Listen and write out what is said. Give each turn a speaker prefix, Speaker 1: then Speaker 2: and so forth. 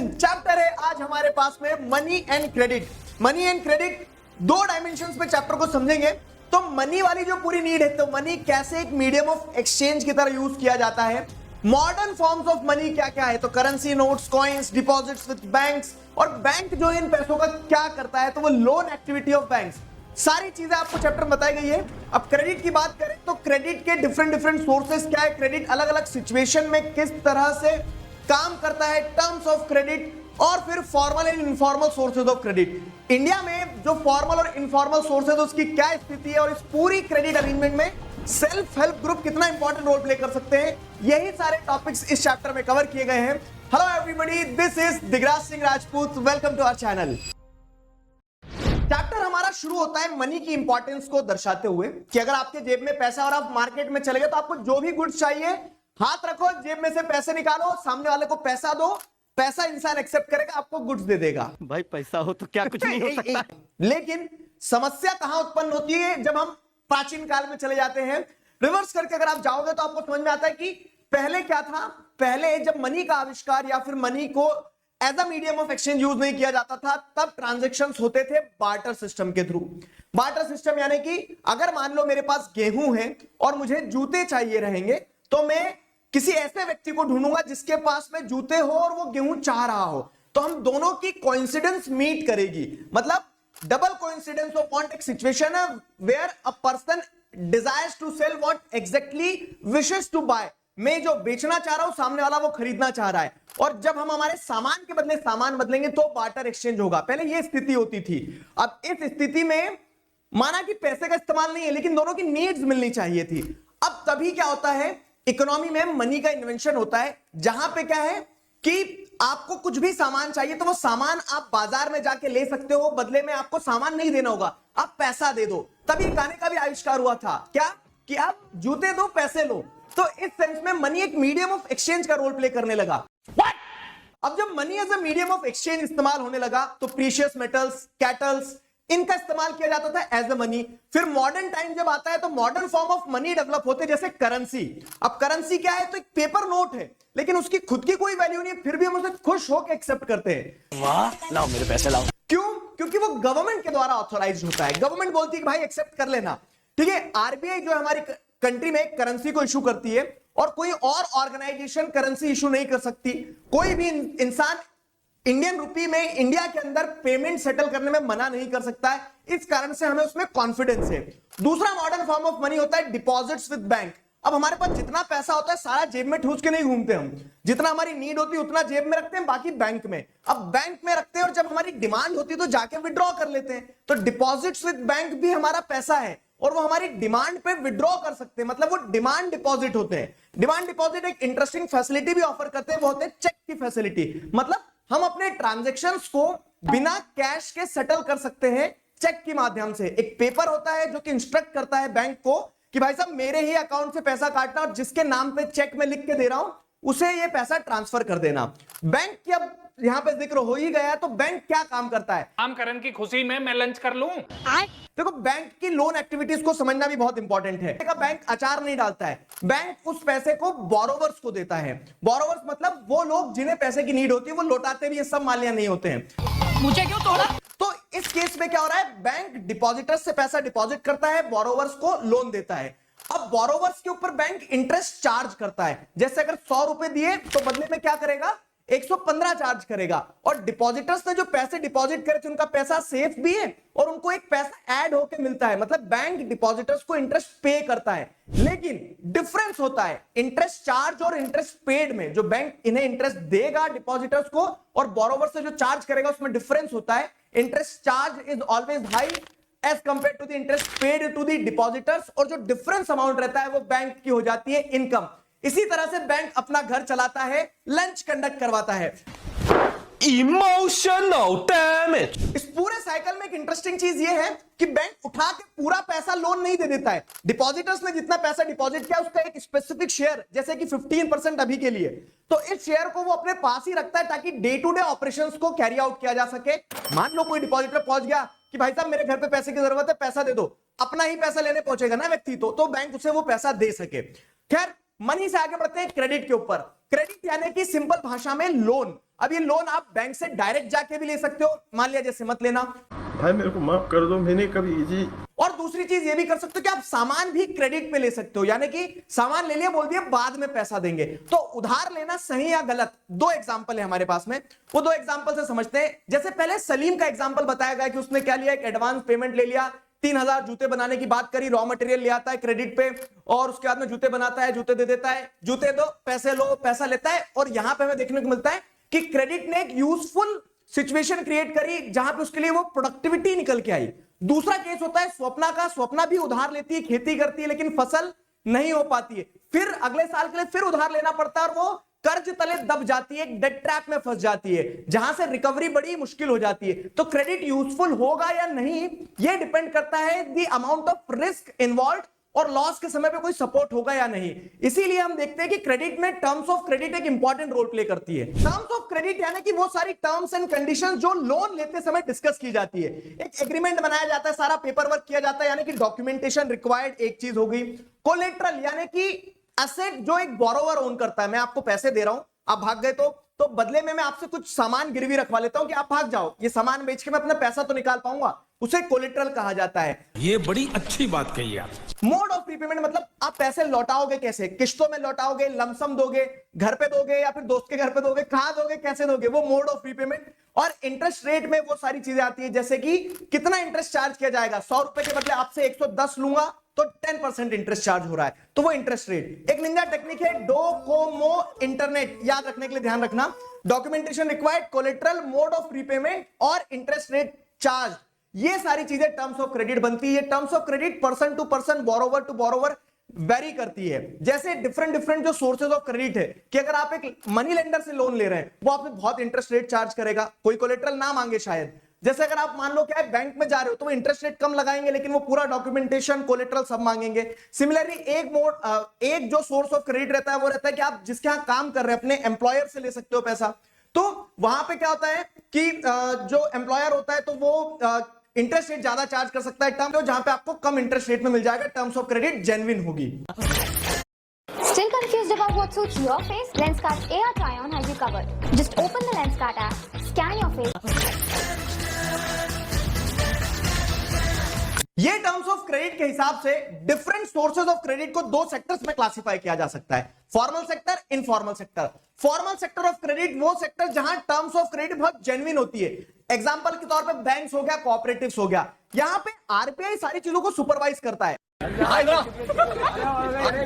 Speaker 1: Dimension chapter है आज हमारे पास में money and credit. Money and credit दो डायमेंशंस में चैप्टर को समझेंगे। तो मनी वाली जो पूरी नीड है, तो मनी कैसे एक मीडियम ऑफ एक्सचेंज की तरह यूज किया जाता है, मॉडर्न फॉर्म्स ऑफ मनी क्या क्या है, तो currency, notes, coins, deposits with banks, और बैंक जो इन पैसों का क्या करता है, तो वो लोन एक्टिविटी ऑफ बैंक्स, सारी चीजें आपको चैप्टर में बताई गई है। अब क्रेडिट की बात करें तो क्रेडिट के डिफरेंट सोर्सेस क्या है, क्रेडिट अलग अलग सिचुएशन में किस तरह से काम करता है, टर्म्स ऑफ क्रेडिट, और फिर formal and informal sources of credit. India में जो फॉर्मल और इनफॉर्मल सोर्सेज उसकी क्या स्थिति है, और इस पूरी क्रेडिट अरेंजमेंट में सेल्फ हेल्प ग्रुप कितना इंपॉर्टेंट रोल प्ले कर सकते हैं, यही सारे टॉपिक्स इस चैप्टर में कवर किए गए हैं। Hello everybody, this is Digraj Singh Rajput, welcome to our channel. Chapter हमारा शुरू होता है मनी की इंपॉर्टेंस को दर्शाते हुए कि अगर आपके जेब में पैसा और आप मार्केट में चले गए तो आपको जो भी गुड्स चाहिए, हाथ रखो, जेब में से पैसे निकालो, सामने वाले को पैसा दो, पैसा इंसान एक्सेप्ट करेगा, आपको गुड्स दे देगा।
Speaker 2: भाई पैसा हो तो क्या कुछ नहीं हो सकता।
Speaker 1: लेकिन समस्या कहां उत्पन्न होती है, जब हम प्राचीन काल में चले जाते हैं, रिवर्स करके अगर आप जाओगे तो आपको समझ में आता है कि पहले क्या था। पहले जब मनी का आविष्कार या फिर मनी को as a medium of exchange use नहीं किया जाता था, तब ट्रांजैक्शंस होते थे बार्टर सिस्टम के थ्रू। बार्टर सिस्टम यानी कि अगर मान लो मेरे पास गेहूं है और मुझे जूते चाहिए रहेंगे, तो मैं किसी ऐसे व्यक्ति को ढूंढूंगा जिसके पास में जूते हो और वो गेहूं चाह रहा हो, तो हम दोनों की कोइंसिडेंस मीट करेगी। मतलब डबल कोइंसिडेंस ऑफ वांट एक सिचुएशन है where a person desires to sell what exactly wishes to buy. मैं जो बेचना चाह रहा हूं, सामने वाला वो खरीदना चाह रहा है, और जब हम हमारे सामान के बदले सामान बदलेंगे तो बार्टर एक्सचेंज होगा। पहले ये स्थिति होती थी। अब इस स्थिति में माना कि पैसे का इस्तेमाल नहीं है, लेकिन दोनों की नीड्स मिलनी चाहिए थी। अब तभी क्या होता है, इकोनॉमी में मनी का इन्वेंशन होता है, जहां पे क्या है कि आपको कुछ भी सामान चाहिए तो वो सामान आप बाजार में जाके ले सकते हो, बदले में आपको सामान नहीं देना होगा, आप पैसा दे दो। तभी गाने का भी आविष्कार हुआ था, क्या कि आप जूते दो पैसे लो। तो इस सेंस में मनी एक मीडियम ऑफ एक्सचेंज का रोल प्ले करने लगा। What? अब जब money as a medium of exchange इस्तेमाल होने लगा तो प्रीशियस मेटल्स, कैटल्स, इनका इस्तेमाल किया जाता था एज अ मनी। फिर मॉडर्न टाइम जब आता है तो modern form of money develop होते, जैसे करेंसी। अब करेंसी क्या है, तो एक पेपर नोट है, लेकिन उसकी खुद की कोई वैल्यू नहीं है, फिर भी हम उसे खुश होकर एक्सेप्ट करते हैं।
Speaker 2: वाह, लाओ मेरे पैसे लाओ।
Speaker 1: क्यों? क्योंकि वो गवर्नमेंट के द्वारा ऑथोराइज होता है। गवर्नमेंट बोलती है कि भाई एक्सेप्ट कर लेना, ठीक है। आरबीआई जो हमारी कंट्री में करेंसी को इशू करती है, और कोई और ऑर्गेनाइजेशन करेंसी इशू नहीं कर सकती। कोई भी इंसान इंडियन रुपी में इंडिया के अंदर पेमेंट सेटल करने में मना नहीं कर सकता है। इस कारण से हमें उसमें कॉन्फिडेंस है। दूसरा मॉडर्न फॉर्म ऑफ मनी होता है डिपॉजिट्स विद बैंक। अब हमारे पास जितना पैसा होता है सारा जेब में ठूस के नहीं घूमते हम, जितना हमारी नीड होती है उतना जेब में रखते हैं, बाकी बैंक में। अब बैंक में रखते हैं और जब हमारी डिमांड होती है तो जाके विड्रॉ कर लेते हैं। तो डिपॉजिट्स विद बैंक भी हमारा पैसा है और वो हमारी डिमांड पे विड्रॉ कर सकते हैं, मतलब वो डिमांड डिपॉजिट होते हैं। डिमांड डिपॉजिट एक इंटरेस्टिंग फैसिलिटी भी ऑफर करते हैं, वो होते हैं चेक की फैसिलिटी। मतलब हम अपने ट्रांजैक्शंस को बिना कैश के सेटल कर सकते हैं चेक के माध्यम से। एक पेपर होता है जो कि इंस्ट्रक्ट करता है बैंक को कि भाई साहब मेरे ही अकाउंट से पैसा काटना, और जिसके नाम पे चेक में लिख के दे रहा हूं उसे ये पैसा ट्रांसफर कर देना। बैंक की अब यहां पे जिक्र हो ही गया, तो बैंक क्या काम करता है।
Speaker 3: नामकरण की खुशी में मैं लंच कर लूं।
Speaker 1: देखो, बैंक की लोन एक्टिविटीज को समझना भी बहुत इंपॉर्टेंट है। बैंक अचार नहीं डालता है, बैंक उस पैसे को बोरोवर्स को देता है। बोरोवर्स मतलब वो लोग जिन्हें पैसे की नीड होती है, वो लौटाते भी ये सब मालिया नहीं होते हैं।
Speaker 4: मुझे क्यों तोड़ा?
Speaker 1: तो इस केस में क्या हो रहा है, बैंक डिपॉजिटर्स से पैसा डिपॉजिट करता है, बोरोवर्स को लोन देता है। अब बोरोवर्स के ऊपर बैंक इंटरेस्ट चार्ज करता है। जैसे अगर 100 रुपए दिए तो बदले में क्या करेगा, 115 चार्ज करेगा। और डिपॉजिटर्स ने जो पैसे डिपॉजिट करे थे उनका पैसा सेफ भी है और उनको एक पैसा ऐड होके मिलता है। मतलब बैंक डिपॉजिटर्स को इंटरेस्ट पे करता है, लेकिन डिफरेंस होता है इंटरेस्ट चार्ज और इंटरेस्ट पेड में। जो बैंक इन्हें इंटरेस्ट देगा डिपॉजिटर्स को और बोरोवर से जो चार्ज करेगा उसमें डिफरेंस होता है। Interest charge is always high as compare to the interest paid to the depositors, और जो डिफरेंस अमाउंट रहता है वो बैंक की हो जाती है इनकम। इसी तरह से बैंक अपना घर चलाता है, लंच कंडक्ट करवाता है।
Speaker 2: Emotional damage.
Speaker 1: इस पूरे साइकिल में एक इंटरेस्टिंग चीज ये है कि बैंक उठा के पूरा पैसा लोन नहीं दे देता है। डिपॉजिटर्स ने जितना पैसा डिपॉजिट किया उसका एक स्पेसिफिक शेयर, जैसे कि 15% अभी के लिए, तो इस शेयर को वो अपने पास ही रखता है ताकि डे टू डे ऑपरेशंस को कैरी आउट किया जा सके। मान लो कोई डिपॉजिटर पहुंच गया कि भाई साहब मेरे घर पे पैसे की जरूरत है, पैसा दे दो, अपना ही पैसा लेने पहुंचेगा ना व्यक्ति, तो बैंक उसे वो पैसा दे सके। खैर, मनी से आगे बढ़ते हैं क्रेडिट के ऊपर। क्रेडिट यानी कि सिंपल भाषा में लोन। अब ये लोन आप बैंक से डायरेक्ट जाके भी ले सकते हो, मान लिया जैसे मत लेना
Speaker 4: भाई मेरे को माफ कर दो, मैंने कभी जी।
Speaker 1: और दूसरी चीज ये भी कर सकते हो कि आप सामान भी क्रेडिट पे ले सकते हो, यानी कि सामान ले लिया, बोल दिया बाद में पैसा देंगे। तो उधार लेना सही या गलत, दो एग्जांपल है हमारे पास में, वो दो एग्जांपल से समझते हैं। जैसे पहले सलीम का एग्जांपल बताया गया कि उसने क्या लिया, एक एडवांस पेमेंट ले लिया, 3000 जूते बनाने की बात करी, रॉ मटेरियल ले आता है क्रेडिट पे और उसके बाद में जूते बनाता है, जूते दे देता है, जूते दो पैसे लो, पैसा लेता है। और यहां पे हमें देखने को मिलता है कि क्रेडिट ने एक यूजफुल सिचुएशन क्रिएट करी जहां पे उसके लिए वो प्रोडक्टिविटी निकल के आई। दूसरा केस होता है स्वप्ना का। स्वप्ना भी उधार लेती है, खेती करती है, लेकिन फसल नहीं हो पाती है, फिर अगले साल के लिए फिर उधार लेना पड़ता है और वो कर्ज तले दब जाती है, एक डेट ट्रैप में फंस जाती है जहां से रिकवरी बड़ी मुश्किल हो जाती है। तो क्रेडिट यूजफुल होगा या नहीं ये डिपेंड करता है the amount of risk involve और लॉस के समय पे कोई सपोर्ट होगा या नहीं। इसीलिए हम देखते हैं कि क्रेडिट में टर्म्स ऑफ क्रेडिट एक इंपॉर्टेंट रोल प्ले करती है। टर्म्स ऑफ क्रेडिट यानी कि वो सारी टर्म्स एंड कंडीशंस जो लोन लेते समय डिस्कस की जाती है। एक एग्रीमेंट बनाया जाता है, सारा पेपर वर्क किया जाता है, यानी कि डॉक्यूमेंटेशन रिक्वायर्ड एक चीज हो गई। कोलेट्रल यानी कि एसेट जो एक बोरोवर ओन करता है, मैं आपको पैसे दे रहा हूं, आप भाग गए तो बदले में मैं आपसे कुछ सामान गिरवी रखवा लेता हूं कि आप भाग जाओ, ये सामान बेच के मैं अपना पैसा तो निकाल पाऊंगा, उसे कोलेट्रल कहा जाता है।
Speaker 5: ये बड़ी अच्छी बात कही आप।
Speaker 1: मोड ऑफ प्रीपेमेंट मतलब आप पैसे लौटाओगे कैसे, किश्तों में लौटाओगे, लमसम दोगे, घर पे दोगे या फिर दोस्त के घर पे दोगे, कहां दोगे, कैसे दोगे, वो मोड ऑफ प्रीपेमेंट। और इंटरेस्ट रेट में वो सारी चीजें आती है, जैसे कि कितना इंटरेस्ट चार्ज किया जाएगा, 100 रुपए के बदले आपसे 110 लूंगा तो 10% इंटरेस्ट चार्ज हो रहा है, तो वो इंटरेस्ट रेट। एक निंजा टेक्निक है डोकोमो इंटरनेट, याद रखने के लिए ध्यान रखना, documentation required, collateral, mode of prepayment और इंटरेस्ट रेट चार्ज, ये सारी चीजें टर्म्स ऑफ क्रेडिट बनती है। Terms of credit person to person, borrower to borrower vary करती है। जैसे डिफरेंट जो सोर्सेज ऑफ क्रेडिट है कि अगर आप एक मनी लेंडर से लोन ले रहे हैं, वो आपसे बहुत इंटरेस्ट रेट चार्ज करेगा, कोई कोलेट्रल ना मांगे शायद। जैसे अगर आप मान लो क्या है बैंक में जा रहे हो तो वो इंटरेस्ट रेट कम लगाएंगे, लेकिन वो पूरा डॉक्यूमेंटेशन कोलेट्रल सब मांगेंगे। सिमिलरली एक जो सोर्स ऑफ क्रेडिट रहता है वो रहता है कि आप जिसके यहां काम कर रहे हैं अपने एम्प्लॉयर से ले सकते हो पैसा। तो वहां पे क्या होता है कि जो एम्प्लॉयर होता है तो वो इंटरेस्ट रेट ज्यादा चार्ज कर सकता है, टर्म जहां पे आपको कम इंटरेस्ट रेट में मिल जाएगा, टर्म्स ऑफ क्रेडिट जेन्युइन होगी।
Speaker 6: Still confused about what suits your face? Lenskart AR Try-On has you covered. Just open the Lenskart app, scan your face.
Speaker 1: ये टर्म्स ऑफ क्रेडिट के हिसाब से डिफरेंट सोर्सेज ऑफ क्रेडिट को दो sectors में classify किया जा सकता है, formal sector, informal sector. Formal sector of credit वो सेक्टर जहां टर्म्स ऑफ क्रेडिट बहुत जेन्युइन होती है। एग्जांपल के तौर पे बैंक्स हो गया, कोऑपरेटिव्स हो गया, यहां पे आरबीआई सारी चीजों को सुपरवाइज करता है।